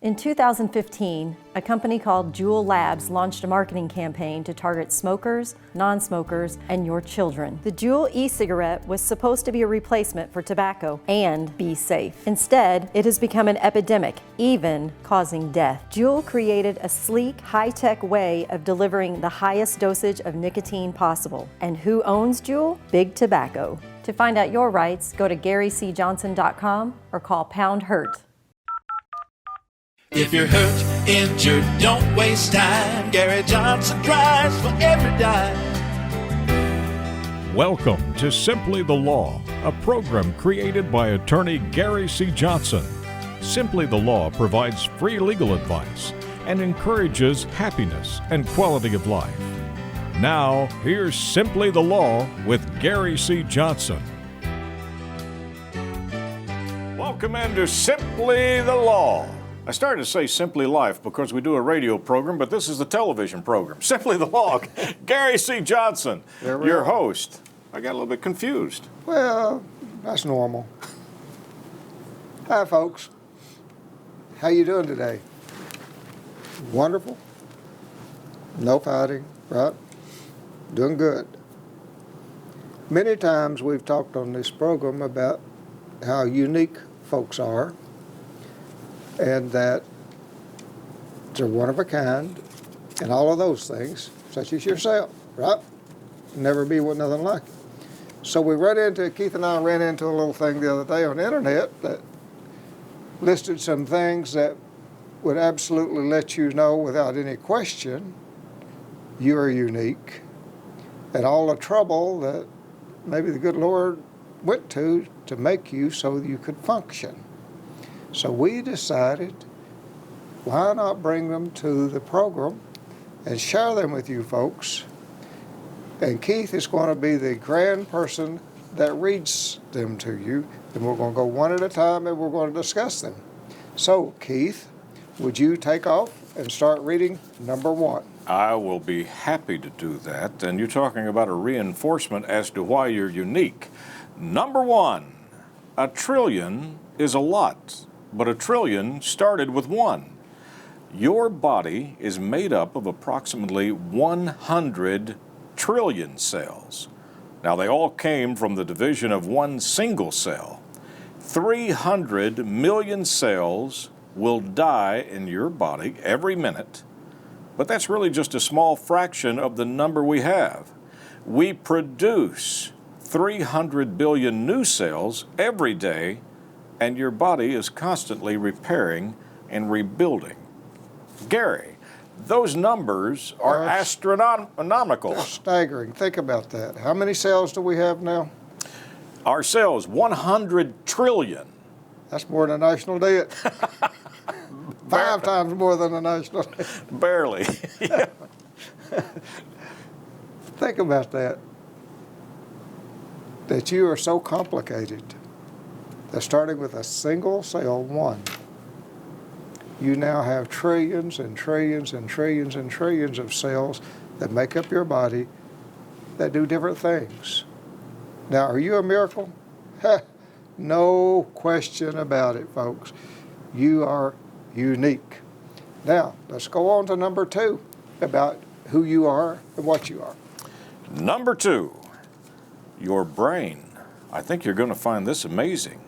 In 2015, a company called Judo Law launched a marketing campaign to target smokers, non-smokers, and your children. The Juul e-cigarette was supposed to be a replacement for tobacco and be safe. Instead, it has become an epidemic, even causing death. Juul created a sleek, high-tech way of delivering the highest dosage of nicotine possible. And who owns Juul? Big Tobacco. To find out your rights, go to GaryCJohnson.com or call #HURT. If you're hurt, injured, don't waste time. Gary Johnson drives for every dime. Welcome to Simply the Law, a program created by attorney Gary C. Johnson. Simply the Law provides free legal advice and encourages happiness and quality of life. Now, here's Simply the Law with Gary C. Johnson. Welcome into Simply the Law. I started to say Simply Life because we do a radio program, but this is the television program. Simply the Law. Gary C. Johnson, your host. I got a little bit confused. Well, that's normal. Hi, folks. How you doing today? Wonderful? No fighting, right? Doing good. Many times we've talked on this program about how unique folks are, and that they're one of a kind, and all of those things, such as yourself, right? Never be with nothing like it. So Keith and I ran into a little thing the other day on the internet that listed some things that would absolutely let you know without any question you are unique, and all the trouble that maybe the good Lord went to make you so you could function. So we decided, why not bring them to the program and share them with you folks? And Keith is going to be the grand person that reads them to you, and we're going to go one at a time and we're going to discuss them. So, Keith, would you take off and start reading number one? I will be happy to do that, and you're talking about a reinforcement as to why you're unique. Number one, a trillion is a lot. But a trillion started with one. Your body is made up of approximately 100 trillion cells. Now, they all came from the division of one single cell. 300 million cells will die in your body every minute, but that's really just a small fraction of the number we have. We produce 300 billion new cells every day, and your body is constantly repairing and rebuilding. Gary, those numbers are astronomical. They're staggering. Think about that. How many cells do we have now? Our cells, 100 trillion. That's more than a national debt. 5 times more than a national debt. Barely. Yeah. Think about that. That you are so complicated. That starting with a single cell, one, you now have trillions and trillions and trillions and trillions of cells that make up your body that do different things. Now, are you a miracle? No question about it, folks. You are unique. Now, let's go on to number two about who you are and what you are. Number two, your brain. I think you're going to find this amazing.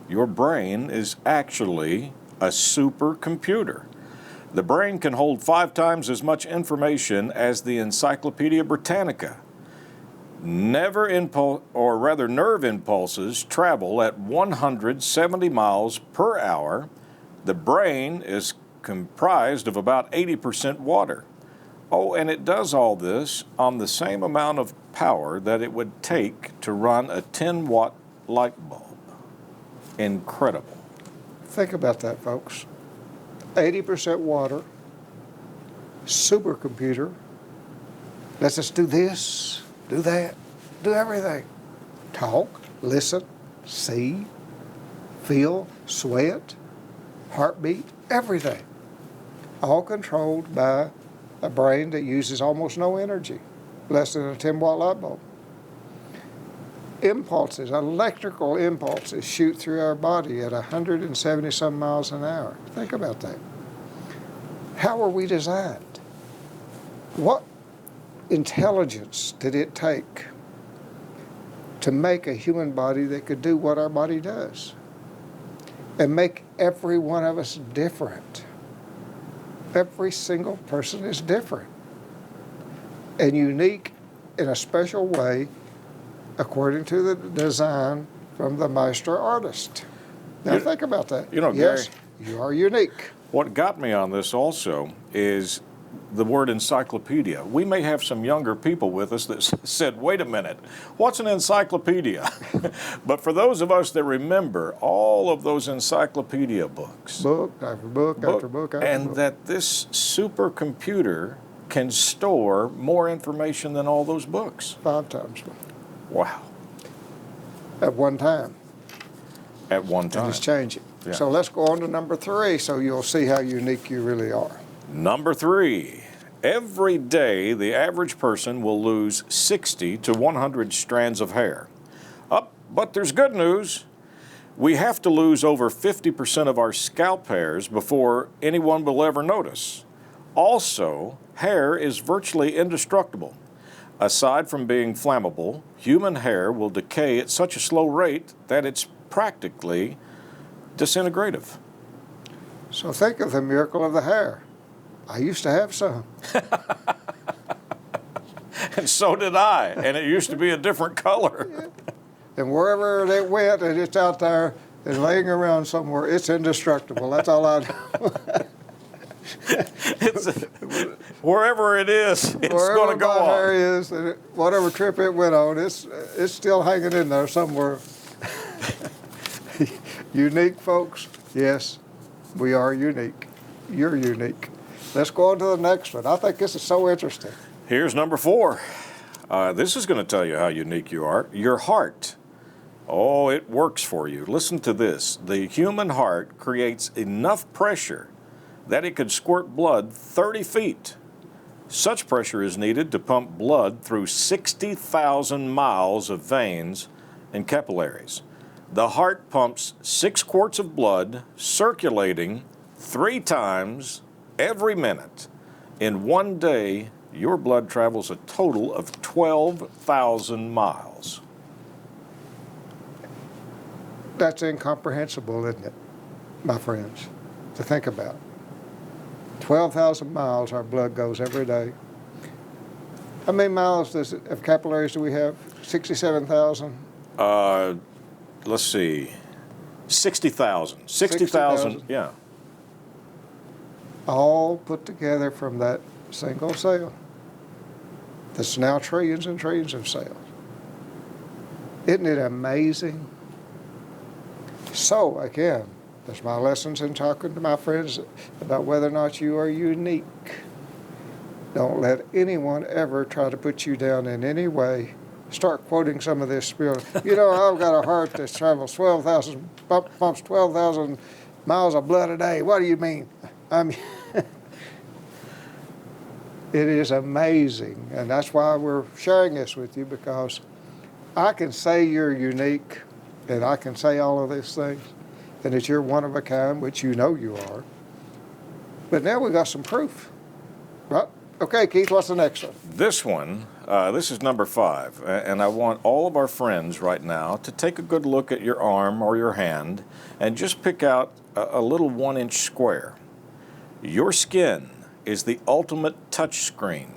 Your brain is actually a supercomputer. The brain can hold 5 times as much information as the Encyclopedia Britannica. Nerve impulses travel at 170 miles per hour. The brain is comprised of about 80% water. Oh, and it does all this on the same amount of power that it would take to run a 10-watt light bulb. Incredible. Think about that, folks. 80% water, supercomputer. Let's just do this, do that, do everything. Talk, listen, see, feel, sweat, heartbeat, everything. All controlled by a brain that uses almost no energy, less than a 10-watt light bulb. Impulses, electrical impulses shoot through our body at 170 some miles an hour. Think about that. How were we designed? What intelligence did it take to make a human body that could do what our body does and make every one of us different? Every single person is different and unique in a special way according to the design from the master artist. Now think about that. You know, yes, Gary, you are unique. what got me on this also is the word encyclopedia. We may have some younger people with us that said, wait a minute, what's an encyclopedia? But for those of us that remember all of those encyclopedia books, Book after book after book after and book. that this supercomputer can store more information than all those books. 5 times Wow. at one time. At one And time. it's changing. Yeah. So let's go on to number 3 so you'll see how unique you really are. Number 3, every day the average person will lose 60 to 100 strands of hair. But there's good news. We have to lose over 50% of our scalp hairs before anyone will ever notice. Also, hair is virtually indestructible. Aside from being flammable, human hair will decay at such a slow rate that it's practically disintegrative. So think of the miracle of the hair. I used to have some. And so did I, and it used to be a different color. And wherever it went and it's out there and laying around somewhere, it's indestructible. That's all I know. Wherever it is, it's Wherever going to go my hair on. is, and whatever trip it went on, it's still hanging in there somewhere. Unique, folks. Yes, we are unique. You're unique. Let's go on to the next one. I think this is so interesting. Here's number 4. This is going to tell you how unique you are. Your heart. Oh, it works for you. Listen to this. The human heart creates enough pressure that it could squirt blood 30 feet. Such pressure is needed to pump blood through 60,000 miles of veins and capillaries. The heart pumps 6 quarts of blood, circulating 3 times every minute. In one day, your blood travels a total of 12,000 miles. That's incomprehensible, isn't it, my friends, to think about. 12,000 miles our blood goes every day. How many miles of capillaries do we have? 67,000? Let's see, 60,000. 60,000, yeah. All put together from that single cell. That's now trillions and trillions of cells. Isn't it amazing? So, again, that's my lessons in talking to my friends about whether or not you are unique. Don't let anyone ever try to put you down in any way. Start quoting some of this spiel. You know, I've got a heart that travels 12,000, pumps 12,000 miles of blood a day. What do you mean? I mean, it is amazing, and that's why we're sharing this with you, because I can say you're unique, and I can say all of these things, and that you're one of a kind, which you know you are. But now we got some proof, right? Okay, Keith, what's the next one? This one, this is number 5, and I want all of our friends right now to take a good look at your arm or your hand and just pick out a little 1-inch square. Your skin is the ultimate touch screen.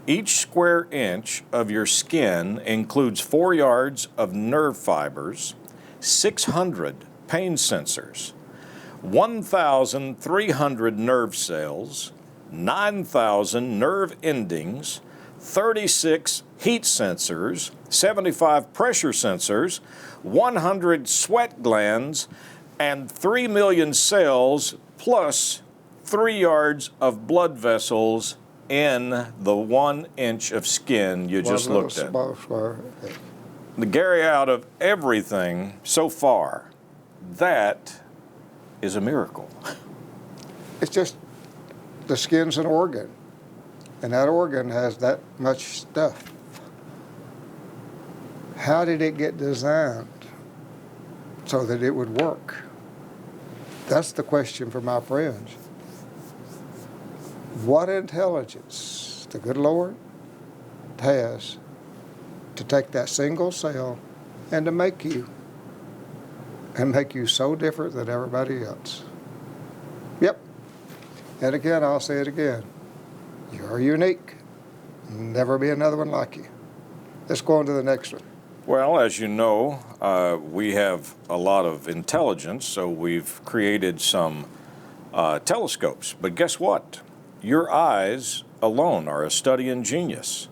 Each square inch of your skin includes 4 yards of nerve fibers, 600 pain sensors, 1,300 nerve cells, 9,000 nerve endings, 36 heat sensors, 75 pressure sensors, 100 sweat glands, and 3 million cells, plus 3 yards of blood vessels in the 1 inch of skin you just looked at. Gary, out of everything so far, that is a miracle. It's just the skin's an organ, and that organ has that much stuff. How did it get designed so that it would work? That's the question for my friends. what intelligence the good Lord has to take that single cell and to make you so different than everybody else. Yep. And again, I'll say it again. You're unique. Never be another one like you. Let's go on to the next one. Well, as you know, we have a lot of intelligence, so we've created some telescopes. But guess what? Your eyes alone are a study in genius.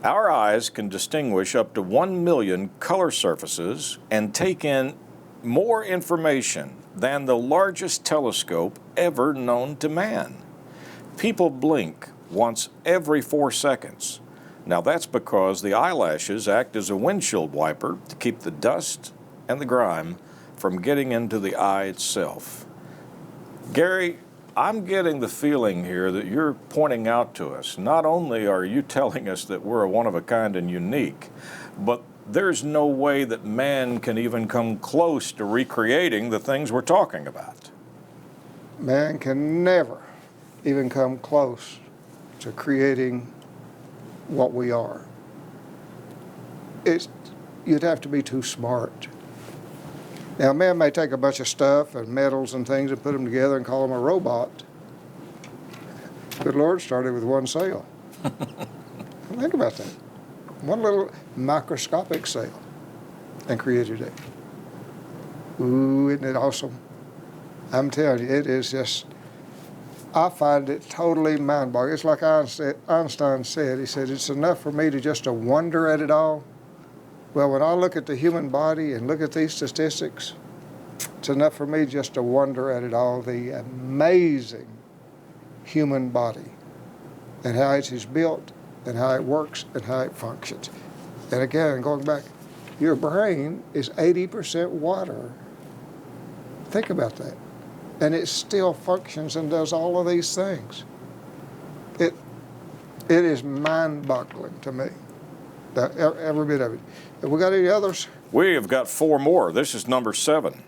Our eyes can distinguish up to 1 million color surfaces and take in more information than the largest telescope ever known to man. People blink once every 4 seconds. Now that's because the eyelashes act as a windshield wiper to keep the dust and the grime from getting into the eye itself. Gary, I'm getting the feeling here that you're pointing out to us, not only are you telling us that we're one of a kind and unique, but there's no way that man can even come close to recreating the things we're talking about. Man can never even come close to creating what we are. You'd have to be too smart. Now, man may take a bunch of stuff and metals and things and put them together and call them a robot. Good Lord started with one cell. Think about that. One little microscopic cell and created it. Ooh, isn't it awesome? I'm telling you, it is just, I find it totally mind-boggling. It's like Einstein said, he said, it's enough for me to just to wonder at it all. Well, when I look at the human body and look at these statistics, it's enough for me just to wonder at it all, the amazing human body and how it is built and how it works and how it functions. And again, going back, your brain is 80% water. Think about that. And it still functions and does all of these things. It is mind-boggling to me, every bit of it. Have we got any others? We have got 4 more. This is number 7.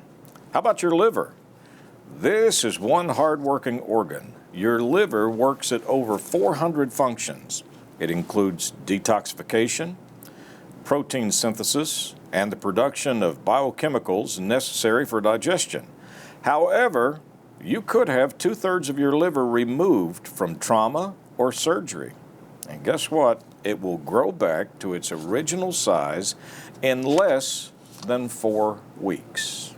How about your liver? This is one hard-working organ. Your liver works at over 400 functions. It includes detoxification, protein synthesis, and the production of biochemicals necessary for digestion. However, you could have 2/3 of your liver removed from trauma or surgery. And guess what? It will grow back to its original size in less than 4 weeks.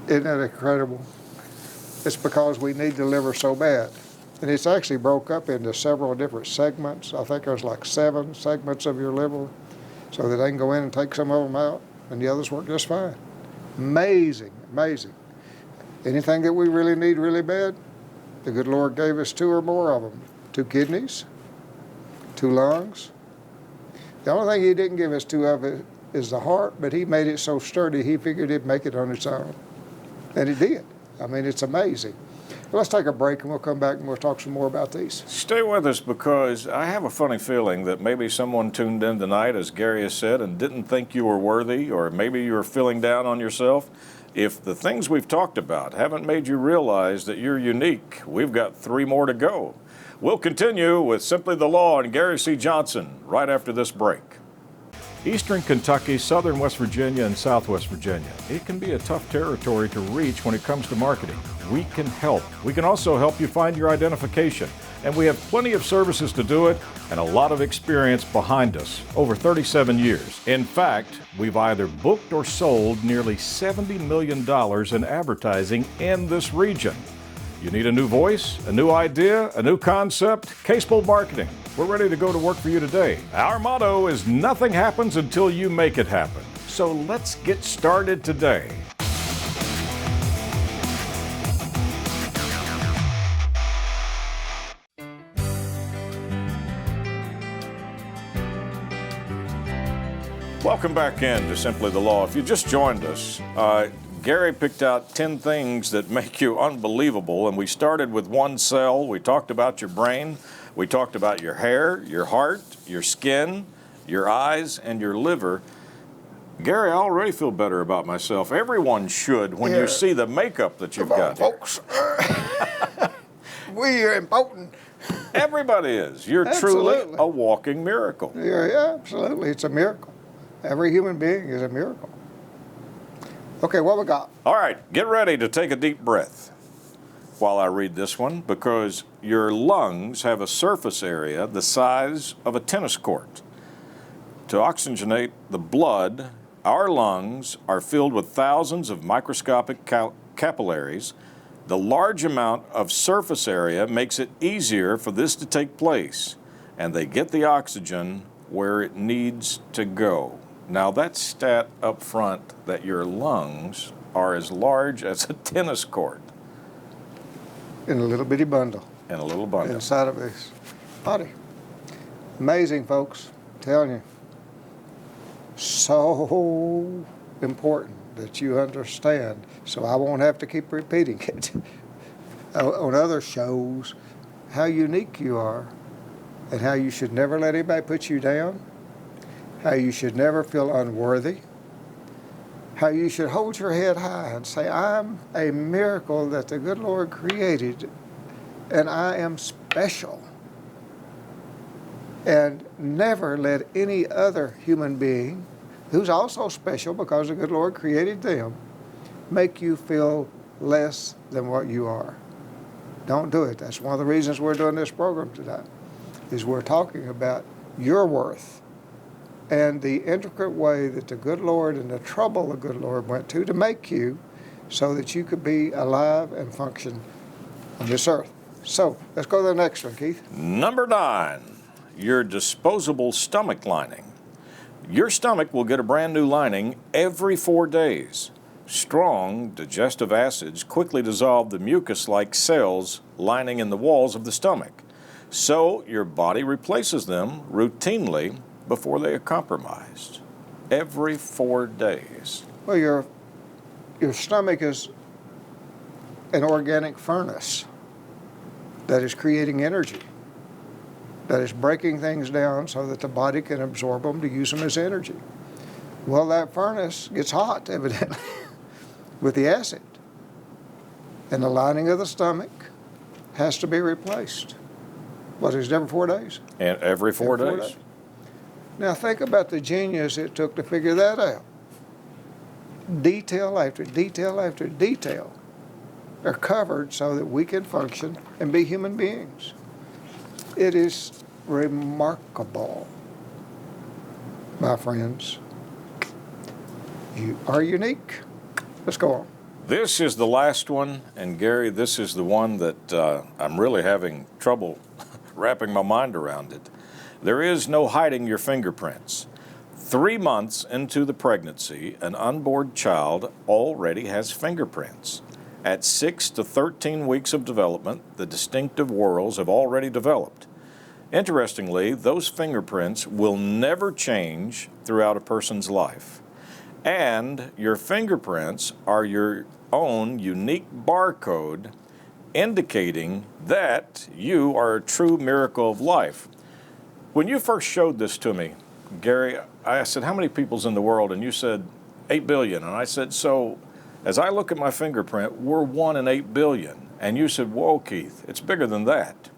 Isn't that incredible? It's because we need the liver so bad. And it's actually broke up into several different segments. I think there's like 7 segments of your liver, so that they can go in and take some of them out, and the others work just fine. Amazing, amazing. Anything that we really need really bad, the good Lord gave us 2 or more of them. 2 kidneys, 2 lungs. The only thing he didn't give us 2 of it is the heart, but he made it so sturdy he figured it'd make it on its own. And it did. I mean, it's amazing. Well, let's take a break and we'll come back and we'll talk some more about these. Stay with us, because I have a funny feeling that maybe someone tuned in tonight, as Gary has said, and didn't think you were worthy, or maybe you were feeling down on yourself. If the things we've talked about haven't made you realize that you're unique, we've got 3 more to go. We'll continue with Simply the Law and Gary C. Johnson right after this break. Eastern Kentucky, southern West Virginia, and southwest Virginia. It can be a tough territory to reach when it comes to marketing. We can help. We can also help you find your identification. And we have plenty of services to do it and a lot of experience behind us, over 37 years. In fact, we've either booked or sold nearly $70 million in advertising in this region. You need a new voice, a new idea, a new concept? Casebold Marketing. We're ready to go to work for you today. Our motto is nothing happens until you make it happen. So let's get started today. Welcome back in to Simply the Law. If you just joined us, Gary picked out 10 things that make you unbelievable, and we started with 1 cell. We talked about your brain. We talked about your hair, your heart, your skin, your eyes, and your liver. Gary, I already feel better about myself. Everyone should when you see the makeup that you've got folks. we are important. Everybody is. You're truly Absolutely. a walking miracle. Yeah, absolutely. It's a miracle. Every human being is a miracle. Okay, what we got? All right, get ready to take a deep breath while I read this one, because your lungs have a surface area the size of a tennis court. To oxygenate the blood, our lungs are filled with thousands of microscopic capillaries. The large amount of surface area makes it easier for this to take place, and they get the oxygen where it needs to go. Now that stat up front, that your lungs are as large as a tennis court. In a little bitty bundle In a little bundle. inside of this body. Amazing, folks. I'm telling you. So important that you understand, so I won't have to keep repeating it on other shows, how unique you are and how you should never let anybody put you down, how you should never feel unworthy, how you should hold your head high and say, I'm a miracle that the good Lord created and I am special. And never let any other human being, who's also special because the good Lord created them, make you feel less than what you are. Don't do it. That's one of the reasons we're doing this program today, is we're talking about your worth and the intricate way that the good Lord and the trouble the good Lord went to make you so that you could be alive and function on this earth. So let's go to the next one, Keith. Number 9, your disposable stomach lining. Your stomach will get a brand new lining every 4 days. Strong digestive acids quickly dissolve the mucus-like cells lining in the walls of the stomach. So your body replaces them routinely before they are compromised. Every 4 days. Well, your stomach is an organic furnace that is creating energy, that is breaking things down so that the body can absorb them to use them as energy. Well, that furnace gets hot, evidently, with the acid. And the lining of the stomach has to be replaced. What is it, every 4 days? And every 4 days. Now think about the genius it took to figure that out. Detail after detail after detail are covered so that we can function and be human beings. It is remarkable, my friends. You are unique. Let's go on. This is the last one, and Gary, this is the one that I'm really having trouble wrapping my mind around it. There is no hiding your fingerprints. 3 months into the pregnancy, an unborn child already has fingerprints. At 6 to 13 weeks of development, the distinctive whorls have already developed. Interestingly, those fingerprints will never change throughout a person's life. And your fingerprints are your own unique barcode indicating that you are a true miracle of life. When you first showed this to me, Gary, I said, how many people's in the world? And you said 8 billion. And I said, so as I look at my fingerprint, we're 1 in 8 billion. And you said, whoa, Keith, it's bigger than that.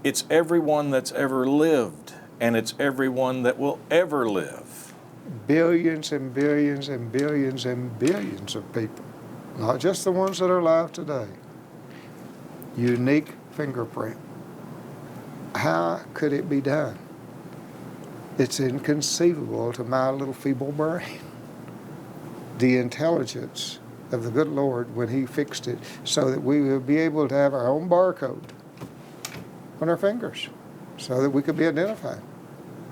It's everyone that's ever lived, and it's everyone that will ever live. Billions and billions and billions and billions of people, not just the ones that are alive today. Unique fingerprint. How could it be done? It's inconceivable to my little feeble brain. The intelligence of the good Lord when He fixed it so that we would be able to have our own barcode on our fingers so that we could be identified.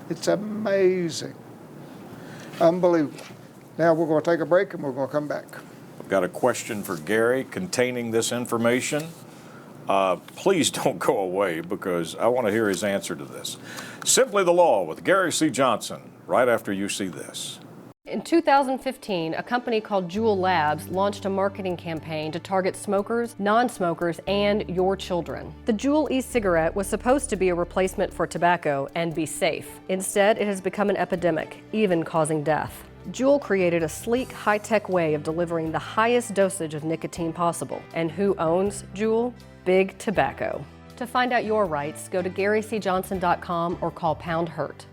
It's amazing. Unbelievable. Now we're going to take a break and we're going to come back. I've got a question for Gary containing this information. Please don't go away because I want to hear his answer to this. Simply the Law with Gary C. Johnson, right after you see this. In 2015, a company called Judo Law launched a marketing campaign to target smokers, non-smokers, and your children. The Juul e-cigarette was supposed to be a replacement for tobacco and be safe. Instead, it has become an epidemic, even causing death. Juul created a sleek, high-tech way of delivering the highest dosage of nicotine possible. And who owns Juul? Big Tobacco. To find out your rights, go to GaryCJohnson.com or call Pound Hurt.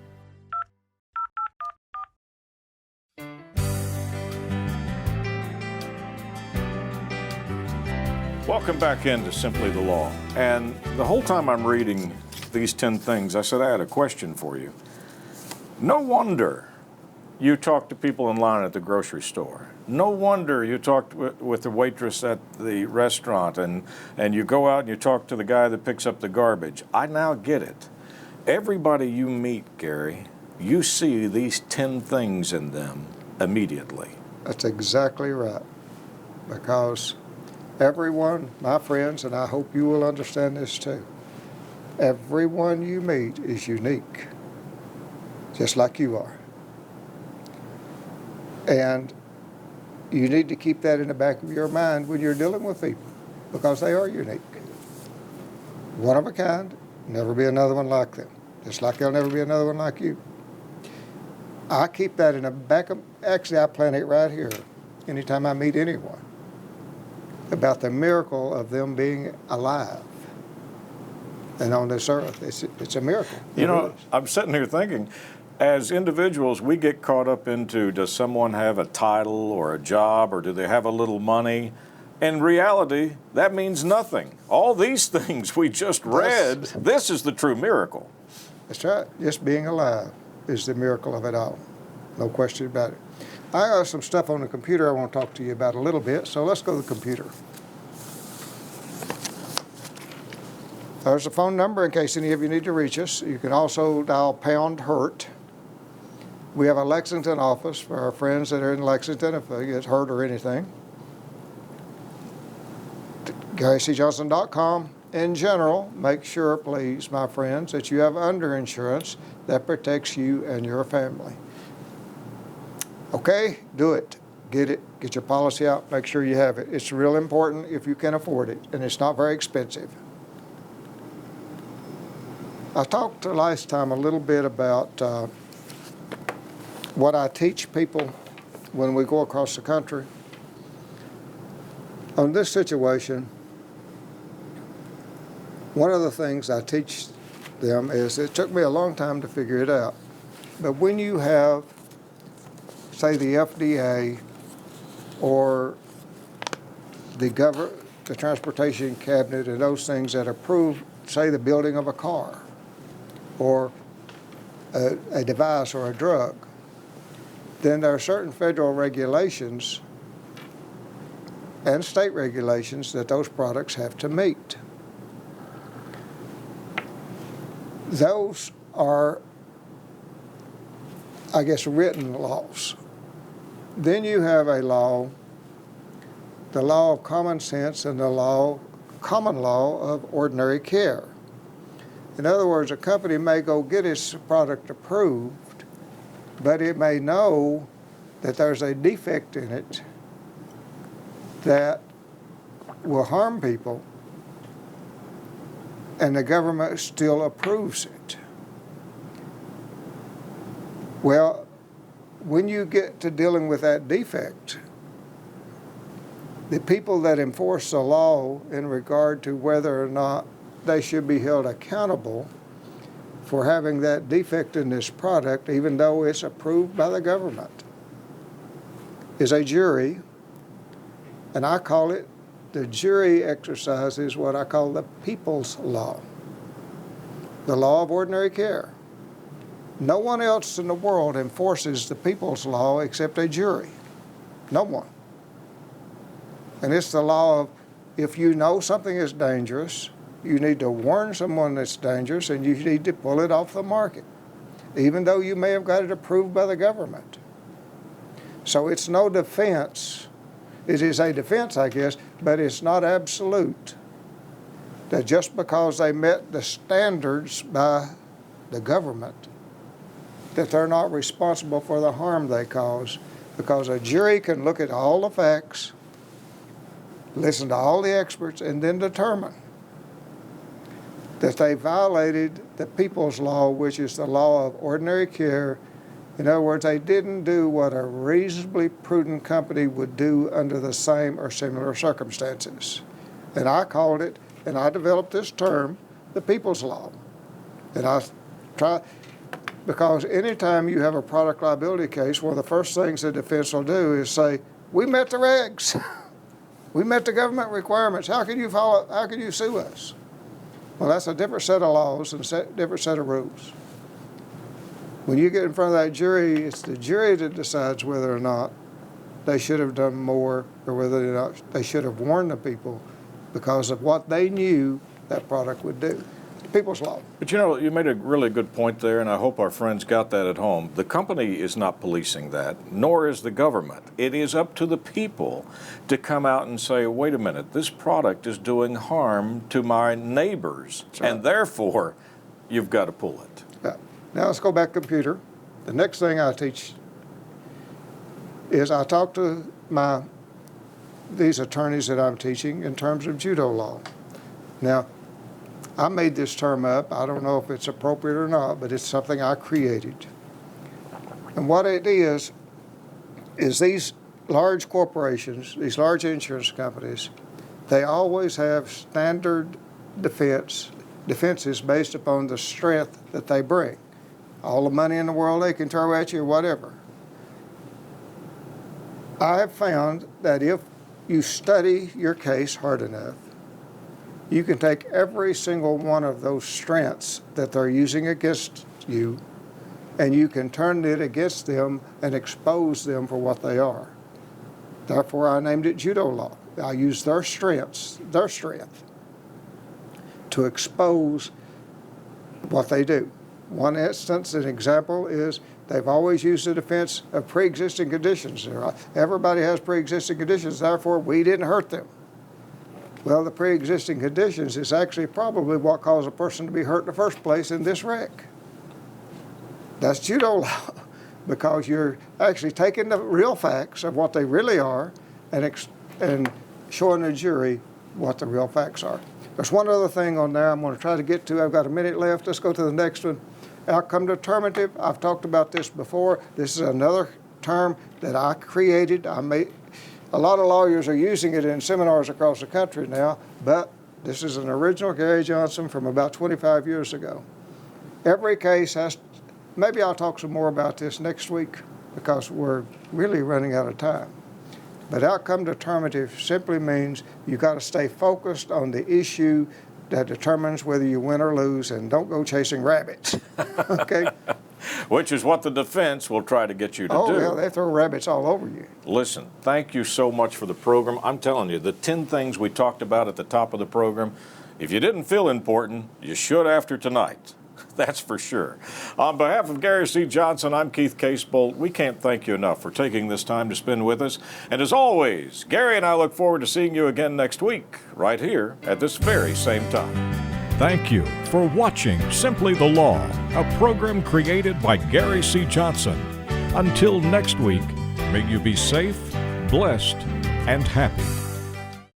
Welcome back into Simply the Law. And the whole time I'm reading these 10 things, I said I had a question for you. No wonder you talk to people in line at the grocery store. No wonder you talked with the waitress at the restaurant, and you go out and you talk to the guy that picks up the garbage. I now get it. Everybody you meet, Gary, you see these 10 things in them immediately. That's exactly right. Because everyone, my friends, and I hope you will understand this too, everyone you meet is unique, just like you are. And you need to keep that in the back of your mind when you're dealing with people, because they are unique. One of a kind, never be another one like them, just like there'll never be another one like you. I keep that in the back of, actually I plant it right here anytime I meet anyone, about the miracle of them being alive and on this earth. It's a miracle. You know, I'm sitting here thinking, as individuals, we get caught up into, does someone have a title or a job, or do they have a little money? In reality, that means nothing. All these things we just read, this is the true miracle. That's right. Just being alive is the miracle of it all. No question about it. I got some stuff on the computer I want to talk to you about a little bit, so let's go to the computer. There's a phone number in case any of you need to reach us. You can also dial Pound Hurt. We have a Lexington office for our friends that are in Lexington if they get hurt or anything. GaryCJohnson.com. In general, make sure, please, my friends, that you have underinsurance that protects you and your family. Okay, do it. Get it. Get your policy out. Make sure you have it. It's real important if you can afford it, and it's not very expensive. I talked last time a little bit about what I teach people when we go across the country. On this situation, one of the things I teach them is, it took me a long time to figure it out, but when you have, say, the FDA or the transportation cabinet and those things that approve, say, the building of a car or a device or a drug, then there are certain federal regulations and state regulations that those products have to meet. Those are, I guess, written laws. Then you have a law, the law of common sense and the common law of ordinary care. In other words, a company may go get its product approved, but it may know that there's a defect in it that will harm people, and the government still approves it. Well, when you get to dealing with that defect, the people that enforce the law in regard to whether or not they should be held accountable for having that defect in this product, even though it's approved by the government, is a jury, and I call it, the jury exercise is what I call the people's law, the law of ordinary care. No one else in the world enforces the people's law except a jury. No one. And it's the law of, if you know something is dangerous, you need to warn someone that's dangerous, and you need to pull it off the market, even though you may have got it approved by the government. So it's no defense. It is a defense, I guess, but it's not absolute. That just because they met the standards by the government, that they're not responsible for the harm they cause, because a jury can look at all the facts, listen to all the experts, and then determine that they violated the people's law, which is the law of ordinary care. In other words, they didn't do what a reasonably prudent company would do under the same or similar circumstances. And I called it and I developed this term, the people's law. And I try, because anytime you have a product liability case, one of the first things the defense will do is say, we met the regs. We met the government requirements. How can you sue us? Well, that's a different set of laws and a different set of rules. When you get in front of that jury, it's the jury that decides whether or not they should have done more or whether or not they should have warned the people because of what they knew that product would do. People's law. But you know, you made a really good point there, and I hope our friends got that at home. The company is not policing that, nor is the government. It is up to the people to come out and say, wait a minute, this product is doing harm to my neighbors, and therefore, you've got to pull it. Yeah. Now let's go back to computer. The next thing I teach is I talk to these attorneys that I'm teaching in terms of judo law. Now, I made this term up. I don't know if it's appropriate or not, but it's something I created. And what it is these large corporations, these large insurance companies, they always have standard defenses based upon the strength that they bring. All the money in the world they can throw at you or whatever. I have found that if you study your case hard enough, you can take every single one of those strengths that they're using against you, and you can turn it against them and expose them for what they are. Therefore, I named it Judo Law. I use their strength, to expose what they do. One instance, an example is they've always used the defense of pre-existing conditions. Everybody has pre-existing conditions, therefore we didn't hurt them. Well, the pre-existing conditions is actually probably what caused a person to be hurt in the first place in this wreck. That's judo law, because you're actually taking the real facts of what they really are and showing the jury what the real facts are. There's one other thing on there I'm going to try to get to. I've got a minute left. Let's go to the next one. Outcome determinative. I've talked about this before. This is another term that I created. A lot of lawyers are using it in seminars across the country now, but this is an original Gary Johnson from about 25 years ago. Every case maybe I'll talk some more about this next week because we're really running out of time. But outcome determinative simply means you got to stay focused on the issue that determines whether you win or lose, and don't go chasing rabbits, okay? Which is what the defense will try to get you to do. Oh, yeah, they throw rabbits all over you. Listen, thank you so much for the program. I'm telling you, the 10 things we talked about at the top of the program, if you didn't feel important, you should after tonight. That's for sure. On behalf of Gary C. Johnson, I'm Keith Casebolt. We can't thank you enough for taking this time to spend with us. And as always, Gary and I look forward to seeing you again next week, right here at this very same time. Thank you for watching Simply the Law, a program created by Gary C. Johnson. Until next week, may you be safe, blessed, and happy.